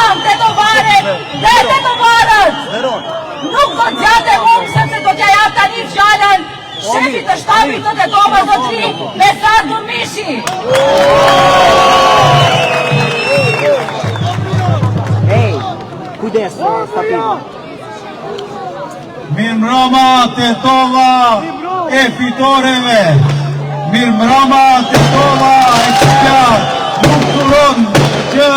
Shqiptarët, tetovarët dhe tetovarët! Nuk do t'jate mund sepse do t'ja jap tani fjallën shefit të shtabit të Tetovës zotëri Besar Durmishi. Kujdes, stapim. Mirëmbrëma Tetova e fitoreve. Mirëmbrëma Tetova e qëtjatë. Nuk turon që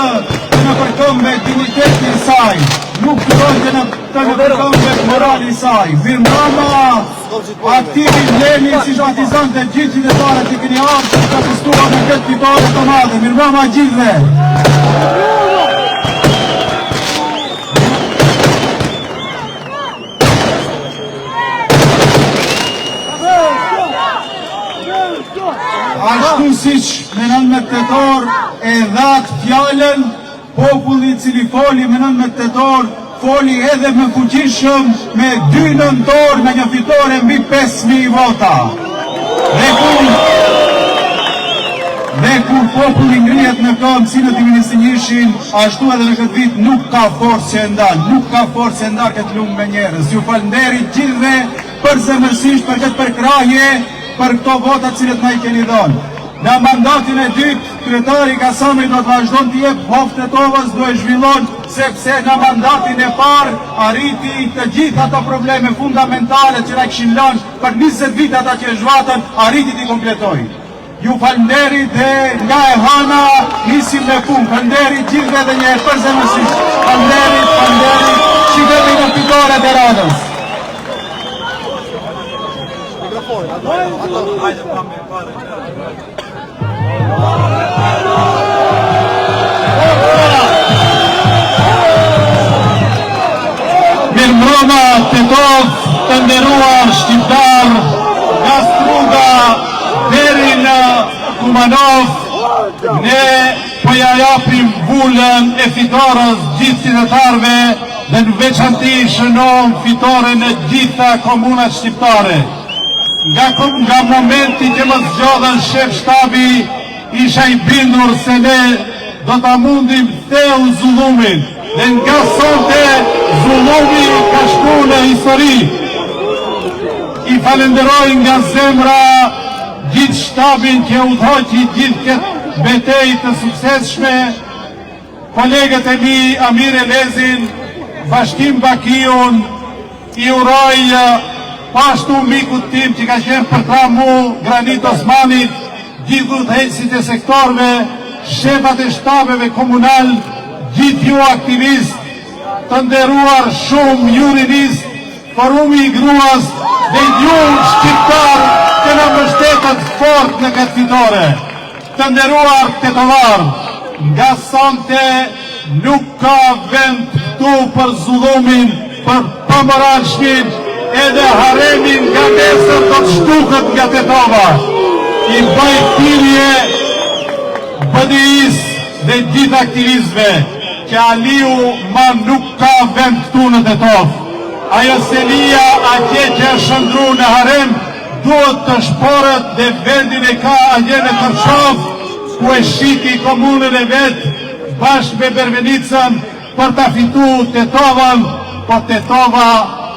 të në përkëm me dignitetin saj. Nuk turon që të në përkëm me moralin saj. Mirëmbrëma aktivin Leni, simpatizant e gjithë qytetarët që këni ardhur që të asistuar në këtë fitore të madhe. Mirëmbrëma gjithëve. Ashtu siç me 19 tetor e dhat fjallën, populli cili foli me 19 tetor, foli edhe më fuqishëm me 2 nëntor me një fitore mbi 5.000 vota. Dhe kur populli ngrihet në këmbë si në 2021, ashtu edhe në këtë vit nuk ka forcë që e ndal, nuk ka forcë që e ndal këtë lumë me njerëz. Ju falënderit gjithëve përzemërsisht për këtë përkrahje, për këto votat cilët na i keni dhënë. Në mandatin e dytë, kryetari Kasami do të vazhdon të jep hovë Tetovës, do e zhvillon, sepse në mandatin e parë arriti të gjitha ato probleme fundamentale që na kishin lënë për 20 vite ata që e zhvatën, arriti t'i kompletoj. Ju falënderit dhe nga e hana nisim në punë. Falënderit gjithëve edhe një herë përzemërsisht. Falënderit, shikemi në fitoret e radhës. Mirëmbrëma Tetovë, të nderuar shqiptar, nga Struga deri në Kumanov, ne po ja japim vullën e fitores gjithë qytetarëve dhe në veçanti shënon fitore në gjitha komunat shqiptare. Nga momenti që më zgjodhen shef shtabi, isha i bindur se ne do ta mundim thellë zullumin, dhe nga sonte zullumi ka shku në histori. I falenderoj nga zemra gjithë shtabin që udhëhoqi gjithë këtë betejë të suksesshme, kolegët e mi Amir Elezin, Bashkim Bakiun, i uroj pashtu mikut tim që ka qenë për 3 muaj, Granit Osmanit, gjithë udhëheqësit e sektorëve, shefat e shtabeve komunal, gjithë ju aktivist, të nderuar shumë jurinist, forumi i gruas dhe ju shqiptar që në mbështetët fort në këtë fitore. Të nderuar tetovar, nga sonte nuk ka vend këtu për zullumin, për pamoralshmin, edhe haremin nga nesër do të shtuket nga Tetova. I bëj thirrje BDI-s dhe gjithë aktivistëve që Aliu ma nuk ka vend këtu në Tetovë. Ajo selia atje që është shëndru në harem duhet të shporët dhe vendin e ka atje në Kërshov, ku e shiti komunën e vetë bashkë me Bervenicën për ta fitu Tetovën, po Tetova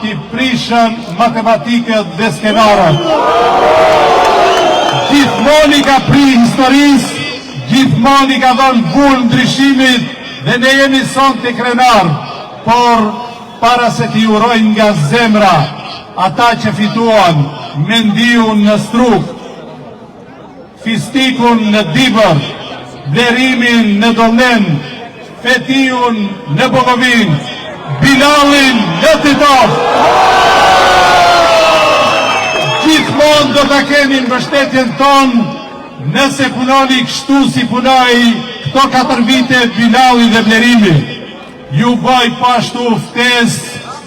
i prishën matematikët dhe skenarët. Gjithmoni ka pri historisë, gjithmoni ka dhënë vullë ndryshimit dhe ne jemi son të krenar, por para se t'i urojnë nga zemra ata që fituan Mendiun në Strug, Fistikun në Dibër, Blerimin në Dollen, Fetiun në Bogovin, Bilalin në Tetov. Gjithmonë do të keni mbështetjen tonë nëse punoni kështu si punoi këto 4 vite Bilali dhe Blerimi. Ju bëj pashtu ftesë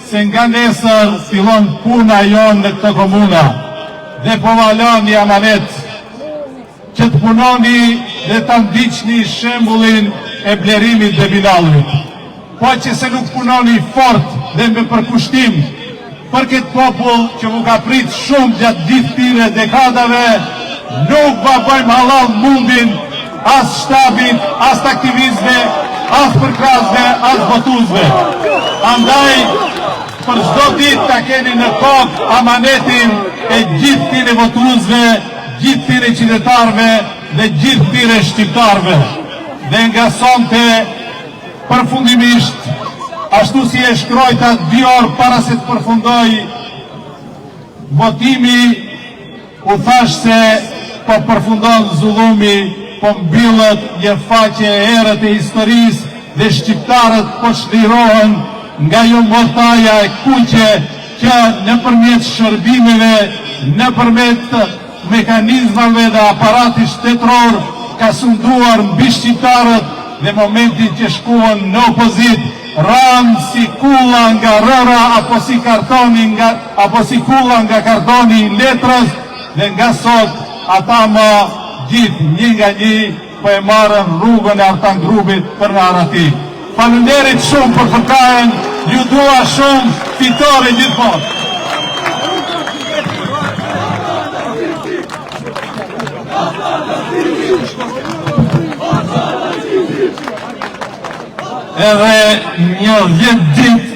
se nga nesër fillon puna jonë në këtë komuna dhe po valon një amanet që të punoni dhe të ndiqni shembullin e Blerimit dhe Bilalit. Po që se nuk punoni fort dhe me përkushtim për këtë popull që mu ka prit shumë gjatë gjithë këtyre dekadave, nuk va bëjmë halal mundin as shtabit, as aktivistëve, as për krasve, as votuesve. Andaj, për çdo ditë ta keni në kokë amanetin e gjithë tyre votuesve, gjithë tyre qytetarëve dhe gjithë tyre shqiptarëve. Dhe nga sonte, përfundimisht, ashtu si e shkrojta 2 orë para se të përfundoj votimi, u thash se po përfundon zullumi, po mbyllët një faqe e erët e historisë dhe shqiptarët po shlirohen nga jo mortaja e kuqe që nëpërmjet shërbimeve, nëpërmjet mekanizmave dhe aparatit shtetëror ka sunduar mbi shqiptarët dhe momentin që shkuan në opozit ranë si kulla nga rëra apo si kulla nga kartoni i letrës dhe nga sot ata më gjithë një nga një po e marën rrugën e Artan Grupit për nga arati. Faleminderit shumë për fërkajen, ju dua shumë fitore gjithmonë. Edhe një 10 ditë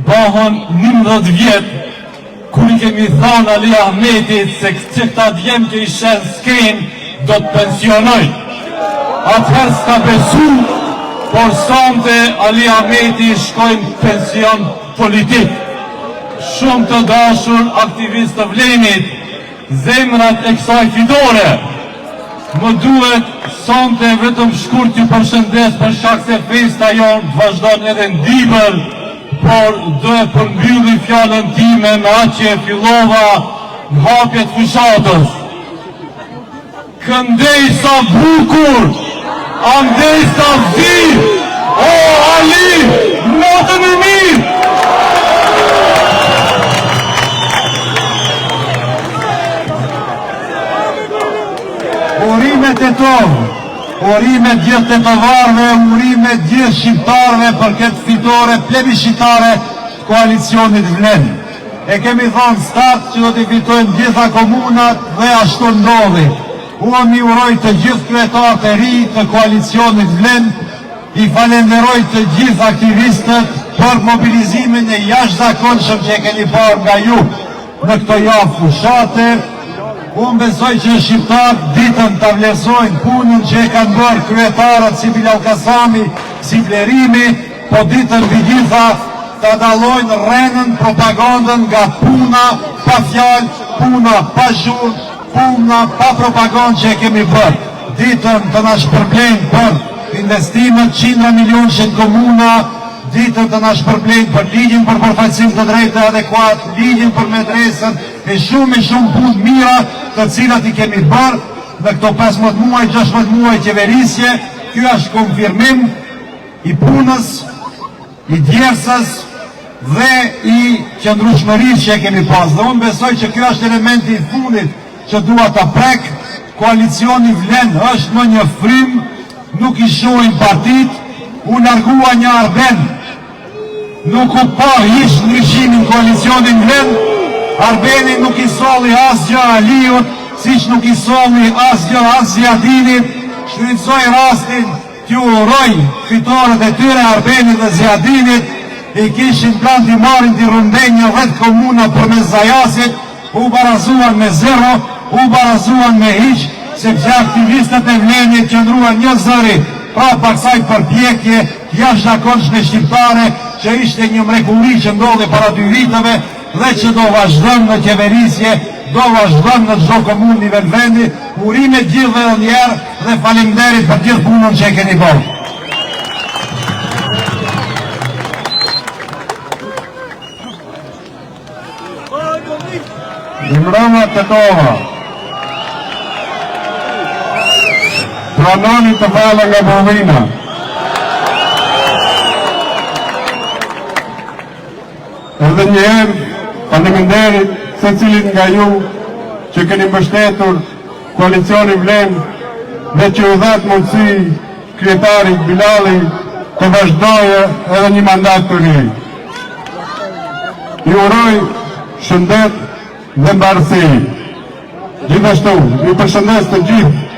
bëhon 11 vjetë kur i kemi thonë Ali Ahmetit se që këta djemë që i shenë skrin do të pensionoj. Atëherë s'ka besu, por sonte Ali Ahmeti shkojnë pension politik. Shumë të dashur aktivist të Vlenit, zemrat e kësaj fitore, më duhet sonte vetëm shkurt që përshëndes për shkak se festa jonë të vazhdon edhe në dimër, por do e përmbylli fjallën time me atë që e fillova në hapjet fushatës. Këndej sa bukur, andej sa zi, o Ali, natën e mirë! Urimet e tonë, urimet gjithë të të varve, urimet gjithë shqiptarve për këtë fitore plebiscitare të koalicionit Vlen. E kemi thonë start që do të fitojnë gjitha komunat dhe ashtu ndodhi. Unë i uroj të gjithë kryetarët e ri të koalicionit Vlen, i falenderoj të gjithë aktivistët për mobilizimin e jashtëzakonshëm që e keni parë nga ju në këto javë fushate. Unë besoj që shqiptarët ditën të vlerësojnë punën që e kanë bërë kryetarët si Bilal Kasami, si Blerimi, po ditën gjitha të dallojnë rrenën propagandën nga puna pa fjalë, puna pa zhurmë, puna pa propagandë që e kemi bërë. Ditën të na shpërblejnë për investimet 100 milionë që në komuna, ditën të na shpërblejnë për ligjin për përfaqësim të drejtë adekuat, ligjin për medresën, e shumë punë mira të cilat i kemi bërë në këto 15 muaj, 16 muaj qeverisje. Ky është konfirmim i punës, i djersës dhe i qëndrueshmërisë që e kemi pas. Dhe unë besoj që ky është elementi i fundit që dua ta prek. Koalicioni Vlen është më një frym, nuk i shohin partit, u largua një Arben, nuk u pa hiç ndryshimin koalicionin Vlen. Arbeni nuk i solli asgjë Aliut, siç nuk i solli asgjë as Ziadinit. Shfrytëzoj rastin t'ju uroj fitoret e tyre Arbenit dhe Ziadinit, i kishin plan t'i marrin t'i rëndenjë 10 komuna përmes Zajasit, u barazuan me 0, u barazuan me hiç, sepse aktivistët e Vlenit qëndruan një zëri prapa kësaj përpjekje jashtëzakonshme shqiptare, që ishte një mrekulli që ndodhi para 2 viteve dhe që do vazhdon në qeverisje, do vazhdon në çdo komunë nivel vendi. Urime gjithë edhe njerë dhe faleminderit për gjithë punën që e keni bërë. Imrama Tetova, pranoni të falë nga Bovina. Edhe njëherë, faleminderit se cilit nga ju që keni mbështetur koalicioni Vlen dhe që u dhat mundësi kryetarit Bilali të vazhdoje edhe një mandat për një. Ju uroj shëndet dhe mbarësi. Gjithashtu, ju përshëndes të gjithë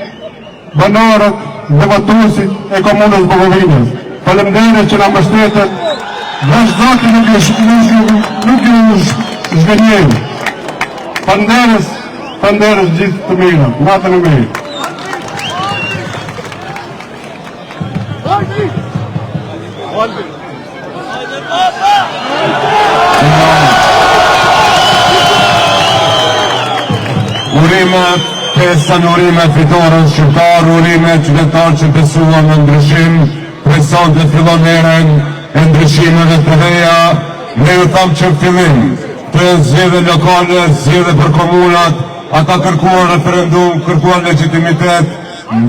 banorët dhe votuesit e komunës Bukovinës. Faleminderit që na mbështetët. Vazhdoni nuk ju zgënjeni. Faleminderit gjithë të mirë. Natën e mirë. Urimet, pesa në urimet fitore shqiptar, urimet qytetar që besuan në ndryshim, preson të fillon erën e ndryshimeve të reja. Ne ju thamë që në fillim të zgjedhje lokale, zgjedhje për komunat, ata kërkuan referendum, kërkuan legitimitet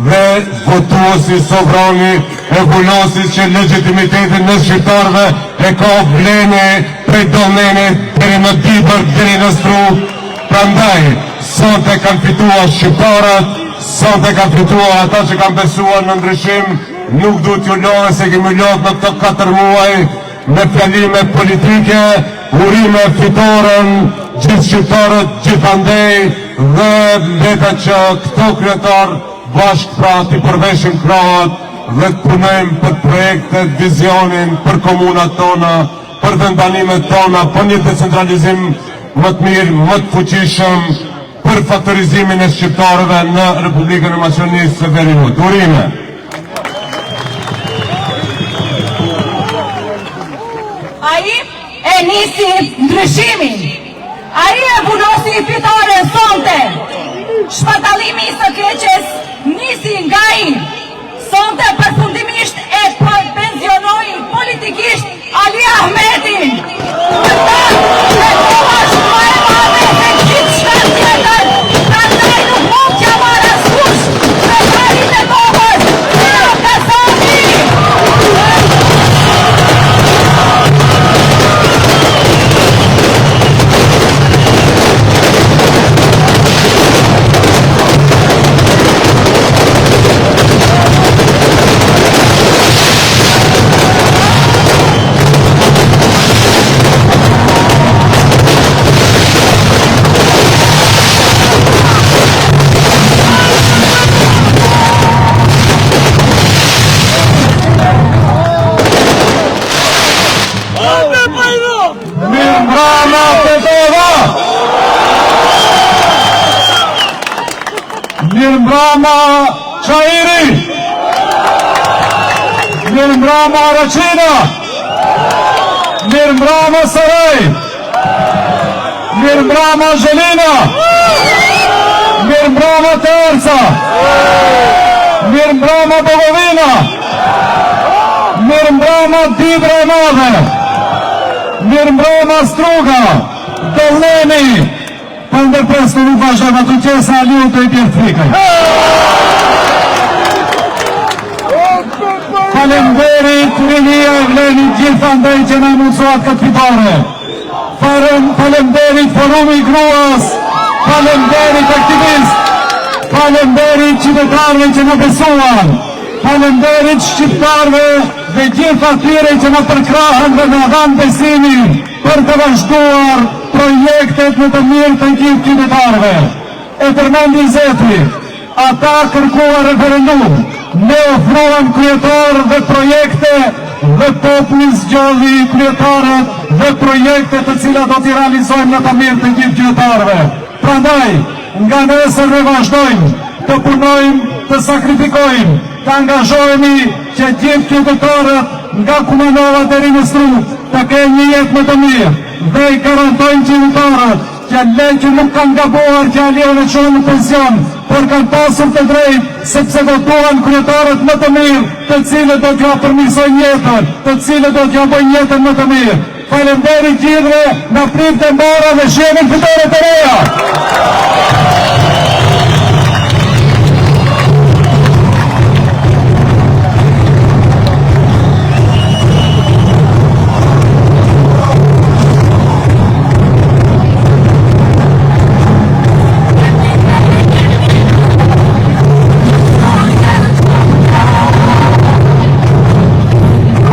dhe votuesi sovrani e vulosis që legitimitetin në shqiptarve e ka vleni prej domenit deri në Dibër, deri në Stru. Prandaj, sot e kanë fituar shqiptarët, sot e kanë fituar ata që kanë besuar në ndryshim. Nuk du t'ju lodhe se kemi lodhë në këto 4 muaj me fjalime politike, urime fitoren, gjithë shqiptarët, gjithandej, dhe mbeta që këto kryetar bashkë pra t'i përveshim krahët dhe të punojmë për projektet, vizionin, për komunat tona, për vendanimet tona, për një decentralizim më të mirë, më të fuqishëm, për faktorizimin e shqiptarëve në Republikën e Maqedonisë së Veriut. Urime! Ai e nisi ndryshimin. Ai e vulosi fitore sonte. Shpatallimi i së keqes nisi nga ai. Sonte përfundimisht e pensionoi politikisht Ali Ahmetin. Këta e koha shma e madhe e gjithë shtatë tjetër. Prandaj nuk mund t'ja marrë askush kretarit e kohës, Silo Kasani. Mirëmbrama Qairi, Mirëmbrama Raqina, Mirëmbrama Saraj, Mirëmbrama Zhelina, Mirëmbrama Terca, Mirëmbrama Bogovina, Mirëmbrama Dibra e Madhe, Mirëmbrama Struga, Dolleni. Ndërpres të nuk vazhdojmë atë qesa Aliu të i pjerë frikaj. Falemderit rinia e vlenit gjithandej që në mundësuat këtë fitore. Falemderit forumi gruas, falemderit aktivist, falemderit qytetarve që në besuan, falemderit shqiptarve dhe gjithë atyre që në përkrahën dhe në dhanë besimin për të vazhduar projektet në të mirë të gjithë qytetarëve. E përmendi Zeti, ata kërkuan referendum, ne ofruan kryetar dhe projekte dhe populli zgjodhi kryetarët dhe projekte të cilat do t'i realizojmë në të mirë të gjithë qytetarëve. Prandaj, nga nesër ne vazhdojmë të punojmë, të sakrifikojmë, të angazhojmë që gjithë qytetarët nga Kumanova deri në Stru të kenë një jetë më të mirë. Dhe i garantojnë qytetarët që le që nuk kanë gabuar që Alion e qonë në pension, por kanë pasur të drejtë sepse votuan kryetarët më të mirë, të cilët do t'ja përmirësojnë jetën, të cilët do t'ja bëjnë jetën më të mirë. Falemderit gjithëve, na prit të mbara dhe shemin fitore të reja.